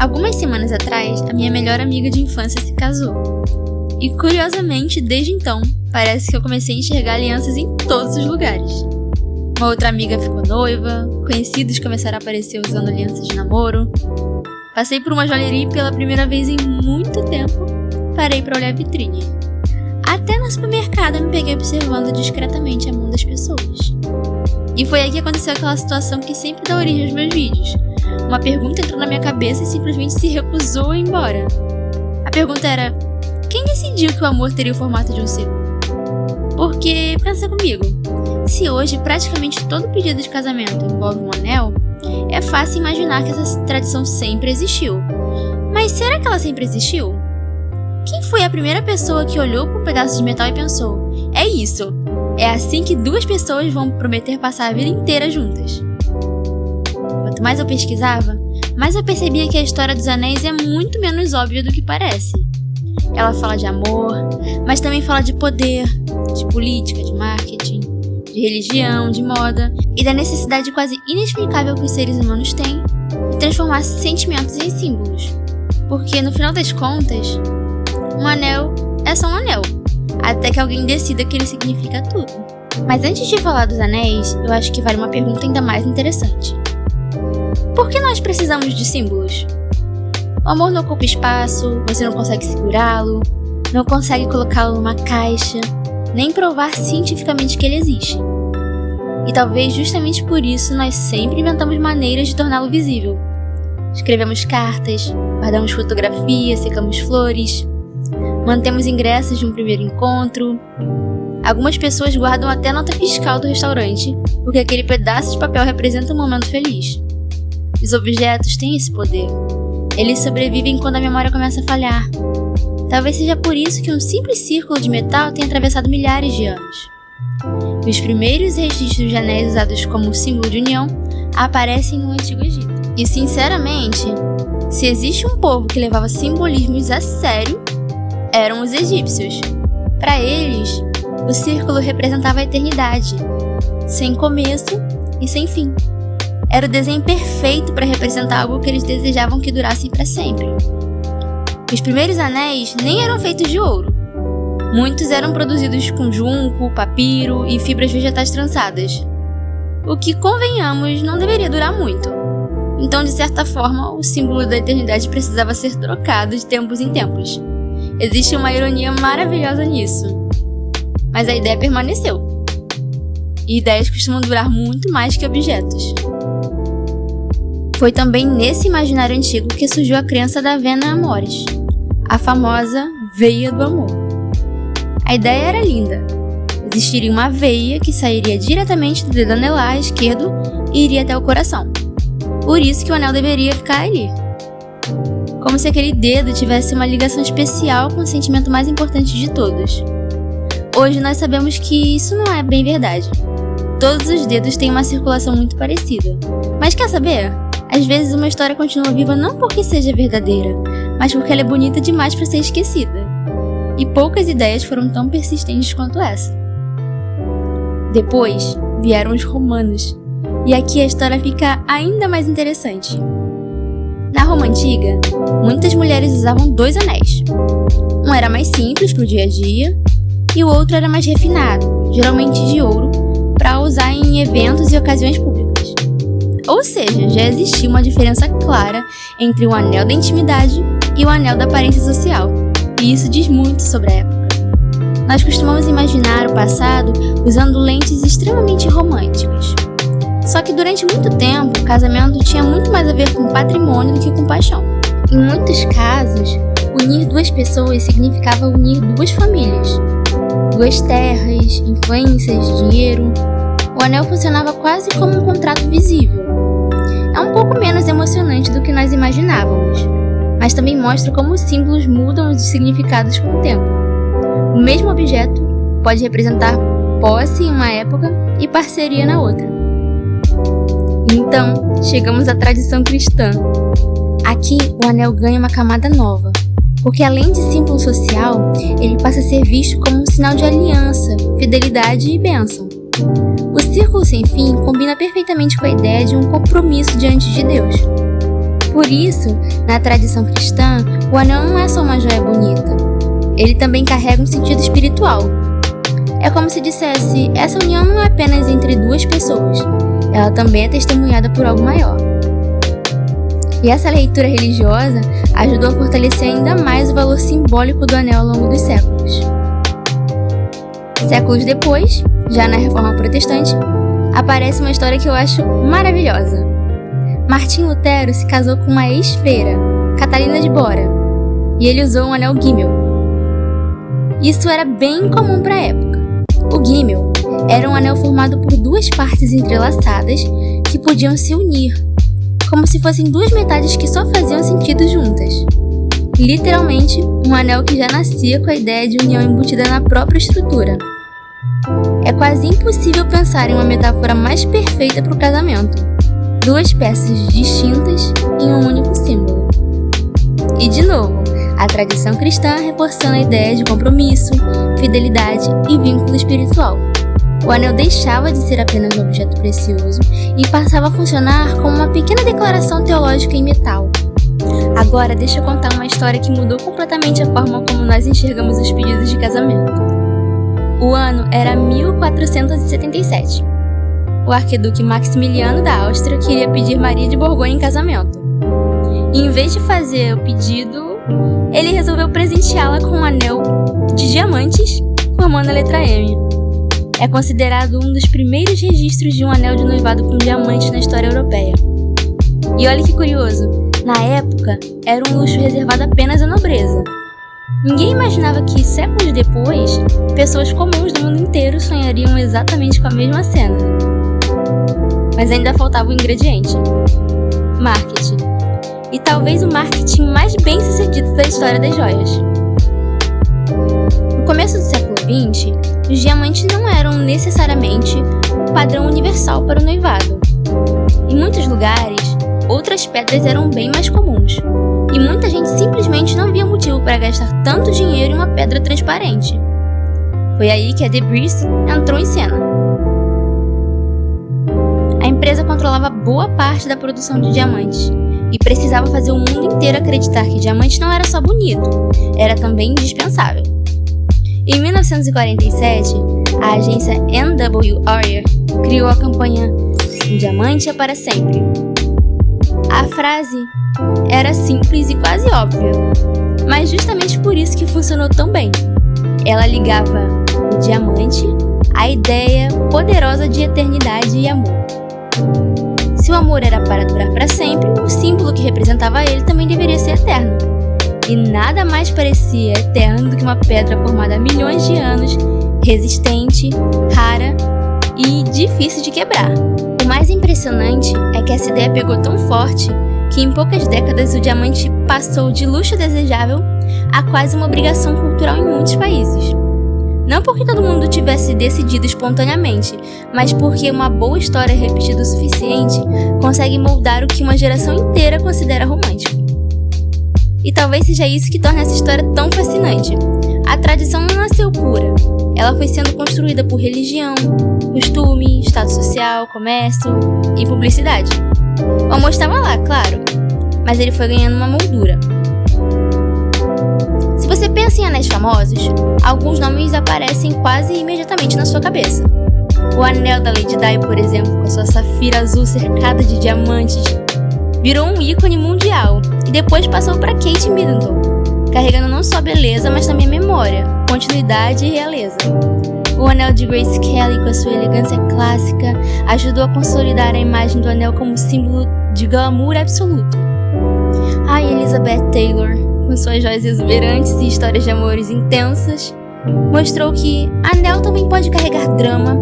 Algumas semanas atrás, a minha melhor amiga de infância se casou. E curiosamente, desde então, parece que eu comecei a enxergar alianças em todos os lugares. Uma outra amiga ficou noiva, conhecidos começaram a aparecer usando alianças de namoro. Passei por uma joalheria e pela primeira vez em muito tempo, parei para olhar a vitrine. Até no supermercado eu me peguei observando discretamente a mão das pessoas. E foi aí que aconteceu aquela situação que sempre dá origem aos meus vídeos. Uma pergunta entrou na minha cabeça e simplesmente se recusou a ir embora. A pergunta era: quem decidiu que o amor teria o formato de um círculo? Porque, pensa comigo, se hoje praticamente todo pedido de casamento envolve um anel, é fácil imaginar que essa tradição sempre existiu. Mas será que ela sempre existiu? Quem foi a primeira pessoa que olhou para um pedaço de metal e pensou: é isso, é assim que duas pessoas vão prometer passar a vida inteira juntas? Quanto mais eu pesquisava, mais eu percebia que a história dos anéis é muito menos óbvia do que parece. Ela fala de amor, mas também fala de poder, de política, de marketing, de religião, de moda e da necessidade quase inexplicável que os seres humanos têm de transformar sentimentos em símbolos. Porque, no final das contas, um anel é só um anel, até que alguém decida que ele significa tudo. Mas antes de falar dos anéis, eu acho que vale uma pergunta ainda mais interessante. Por que nós precisamos de símbolos? O amor não ocupa espaço, você não consegue segurá-lo, não consegue colocá-lo numa caixa, nem provar cientificamente que ele existe. E talvez justamente por isso nós sempre inventamos maneiras de torná-lo visível. Escrevemos cartas, guardamos fotografias, secamos flores, mantemos ingressos de um primeiro encontro. Algumas pessoas guardam até a nota fiscal do restaurante, porque aquele pedaço de papel representa um momento feliz. Os objetos têm esse poder. Eles sobrevivem quando a memória começa a falhar. Talvez seja por isso que um simples círculo de metal tenha atravessado milhares de anos. Os primeiros registros de anéis usados como símbolo de união aparecem no Antigo Egito. E sinceramente, se existe um povo que levava simbolismos a sério, eram os egípcios. Para eles, o círculo representava a eternidade, sem começo e sem fim. Era o desenho perfeito para representar algo que eles desejavam que durasse para sempre. Os primeiros anéis nem eram feitos de ouro. Muitos eram produzidos com junco, papiro e fibras vegetais trançadas. O que, convenhamos, não deveria durar muito. Então, de certa forma, o símbolo da eternidade precisava ser trocado de tempos em tempos. Existe uma ironia maravilhosa nisso. Mas a ideia permaneceu. E ideias costumam durar muito mais que objetos. Foi também nesse imaginário antigo que surgiu a crença da Vena Amoris, a famosa veia do amor. A ideia era linda. Existiria uma veia que sairia diretamente do dedo anelar esquerdo e iria até o coração. Por isso que o anel deveria ficar ali. Como se aquele dedo tivesse uma ligação especial com o sentimento mais importante de todos. Hoje nós sabemos que isso não é bem verdade. Todos os dedos têm uma circulação muito parecida. Mas quer saber? Às vezes uma história continua viva não porque seja verdadeira, mas porque ela é bonita demais para ser esquecida. E poucas ideias foram tão persistentes quanto essa. Depois vieram os romanos, e aqui a história fica ainda mais interessante. Na Roma Antiga, muitas mulheres usavam 2 anéis. Um era mais simples para o dia a dia, e o outro era mais refinado, geralmente de ouro, para usar em eventos e ocasiões públicas. Ou seja, já existia uma diferença clara entre o anel da intimidade e o anel da aparência social, e isso diz muito sobre a época. Nós costumamos imaginar o passado usando lentes extremamente românticas. Só que durante muito tempo, o casamento tinha muito mais a ver com patrimônio do que com paixão. Em muitos casos, unir 2 pessoas significava unir 2 famílias, 2 terras, influências, dinheiro. O anel funcionava quase como um contrato visível. É um pouco menos emocionante do que nós imaginávamos, mas também mostra como os símbolos mudam de significados com o tempo. O mesmo objeto pode representar posse em uma época e parceria na outra. Então, chegamos à tradição cristã. Aqui, o anel ganha uma camada nova, porque além de símbolo social, ele passa a ser visto como um sinal de aliança, fidelidade e bênção. O círculo sem fim combina perfeitamente com a ideia de um compromisso diante de Deus. Por isso, na tradição cristã, o anel não é só uma joia bonita. Ele também carrega um sentido espiritual. É como se dissesse, essa união não é apenas entre duas pessoas, ela também é testemunhada por algo maior. E essa leitura religiosa ajudou a fortalecer ainda mais o valor simbólico do anel ao longo dos séculos. Séculos depois, já na Reforma Protestante, aparece uma história que eu acho maravilhosa. Martinho Lutero se casou com uma ex-freira, Catalina de Bora, e ele usou um anel gímel. Isso era bem comum para a época. O gímel era um anel formado por duas partes entrelaçadas que podiam se unir, como se fossem duas metades que só faziam sentido juntas. Literalmente, um anel que já nascia com a ideia de união embutida na própria estrutura. É quase impossível pensar em uma metáfora mais perfeita para o casamento. Duas peças distintas em um único símbolo. E de novo, a tradição cristã reforçando a ideia de compromisso, fidelidade e vínculo espiritual. O anel deixava de ser apenas um objeto precioso e passava a funcionar como uma pequena declaração teológica em metal. Agora deixa eu contar uma história que mudou completamente a forma como nós enxergamos os pedidos de casamento. O ano era 1477. O arquiduque Maximiliano da Áustria queria pedir Maria de Borgonha em casamento. E em vez de fazer o pedido, ele resolveu presenteá-la com um anel de diamantes formando a letra M. É considerado um dos primeiros registros de um anel de noivado com diamantes na história europeia. E olha que curioso, na época era um luxo reservado apenas à nobreza. Ninguém imaginava que, séculos depois, pessoas comuns do mundo inteiro sonhariam exatamente com a mesma cena. Mas ainda faltava o ingrediente: marketing. E talvez o marketing mais bem sucedido da história das joias. No começo do século XX, os diamantes não eram necessariamente o padrão universal para o noivado. Em muitos lugares, outras pedras eram bem mais comuns, e muita gente simplesmente não via motivo para gastar tanto dinheiro em uma pedra transparente. Foi aí que a Debris entrou em cena. A empresa controlava boa parte da produção de diamantes e precisava fazer o mundo inteiro acreditar que diamante não era só bonito, era também indispensável. Em 1947, a agência N.W. Ayer criou a campanha "Um diamante é para sempre". A frase era simples e quase óbvia, mas justamente por isso que funcionou tão bem. Ela ligava o diamante à ideia poderosa de eternidade e amor. Se o amor era para durar para sempre, o símbolo que representava ele também deveria ser eterno. E nada mais parecia eterno do que uma pedra formada há milhões de anos, resistente, rara e difícil de quebrar. O mais impressionante é que essa ideia pegou tão forte que em poucas décadas o diamante passou de luxo desejável a quase uma obrigação cultural em muitos países. Não porque todo mundo tivesse decidido espontaneamente, mas porque uma boa história repetida o suficiente consegue moldar o que uma geração inteira considera romântico. E talvez seja isso que torna essa história tão fascinante. A tradição não nasceu pura. Ela foi sendo construída por religião, costume, status social, comércio e publicidade. O amor estava lá, claro, mas ele foi ganhando uma moldura. Se você pensa em anéis famosos, alguns nomes aparecem quase imediatamente na sua cabeça. O anel da Lady Di, por exemplo, com a sua safira azul cercada de diamantes, virou um ícone mundial e depois passou para Kate Middleton, carregando não só beleza, mas também memória, continuidade e realeza. O anel de Grace Kelly, com a sua elegância clássica, ajudou a consolidar a imagem do anel como símbolo de glamour absoluto. A Elizabeth Taylor, com suas joias exuberantes e histórias de amores intensas, mostrou que anel também pode carregar drama,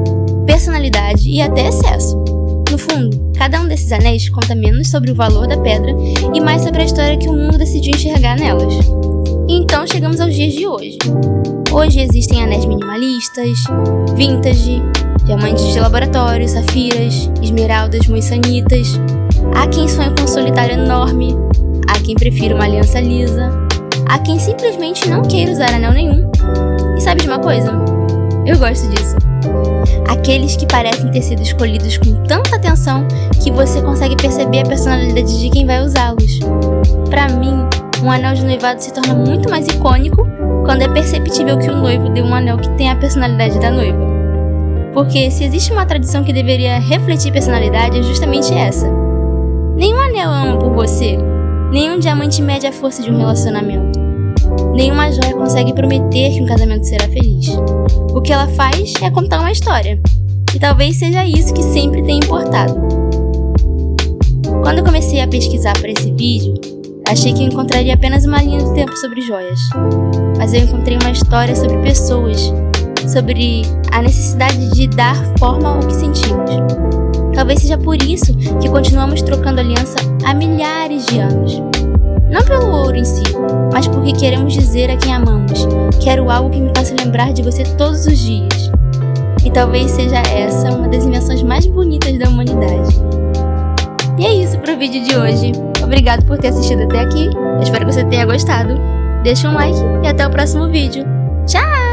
personalidade e até excesso. No fundo, cada um desses anéis conta menos sobre o valor da pedra e mais sobre a história que o mundo decidiu enxergar nelas. E então chegamos aos dias de hoje. Hoje existem anéis minimalistas, vintage, diamantes de laboratório, safiras, esmeraldas moissanitas. Há quem sonhe com um solitário enorme, há quem prefira uma aliança lisa, há quem simplesmente não queira usar anel nenhum. E sabe de uma coisa? Eu gosto disso. Aqueles que parecem ter sido escolhidos com tanta atenção que você consegue perceber a personalidade de quem vai usá-los. Para mim, um anel de noivado se torna muito mais icônico quando é perceptível que o noivo deu um anel que tem a personalidade da noiva. Porque se existe uma tradição que deveria refletir personalidade, é justamente essa. Nenhum anel ama por você, nenhum diamante mede a força de um relacionamento. Nenhuma joia consegue prometer que um casamento será feliz. O que ela faz é contar uma história. E talvez seja isso que sempre tem importado. Quando eu comecei a pesquisar para esse vídeo, achei que eu encontraria apenas uma linha do tempo sobre joias. Mas eu encontrei uma história sobre pessoas, sobre a necessidade de dar forma ao que sentimos. Talvez seja por isso que continuamos trocando aliança há milhares de anos. Não pelo ouro em si, mas porque queremos dizer a quem amamos: quero algo que me faça lembrar de você todos os dias. E talvez seja essa uma das invenções mais bonitas da humanidade. E é isso pro vídeo de hoje. Obrigado por ter assistido até aqui. Eu espero que você tenha gostado. Deixa um like e até o próximo vídeo. Tchau!